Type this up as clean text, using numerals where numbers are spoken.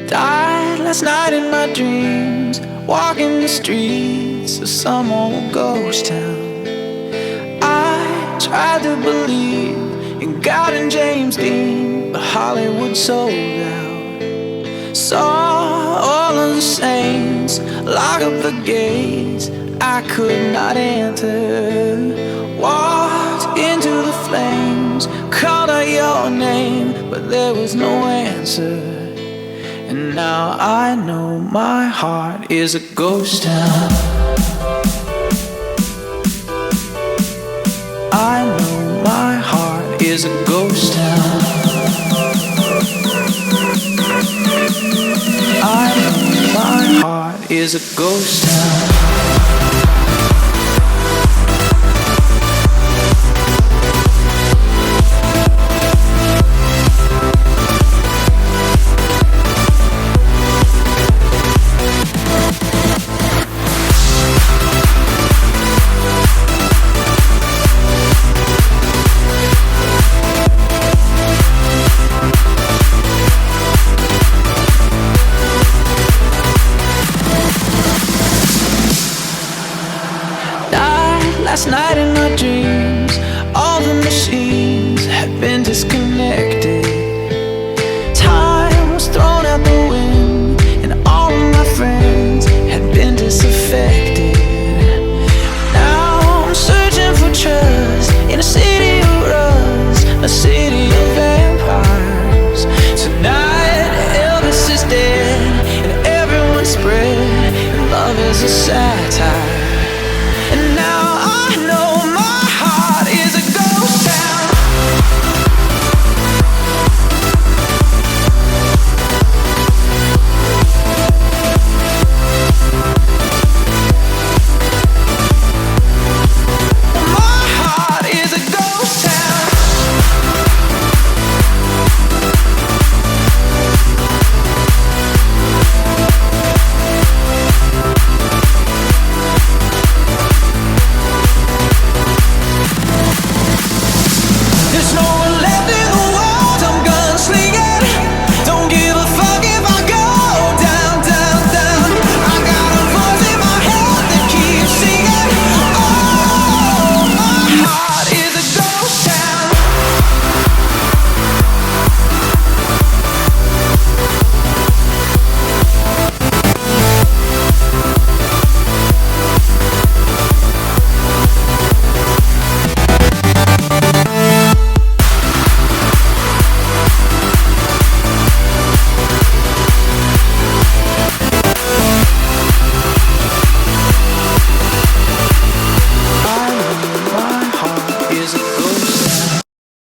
Died last night in my dreams, walking the streets of some old ghost town. I tried to believe in God and James Dean, but Hollywood sold out. Saw all of the saints lock up the gates I could not enter. Walked into the flames, called out your name, but there was no answer. And now I know my heart is a ghost town. I know my heart is a ghost town. I know my heart is a ghost town. Last night in my dreams, all the machines had been disconnected. Time was thrown out the wind, and all of my friends had been disaffected. Now I'm searching for trust in a city of rust, a city of vampires. Tonight Elvis is dead, and everyone's spread, and love is a sad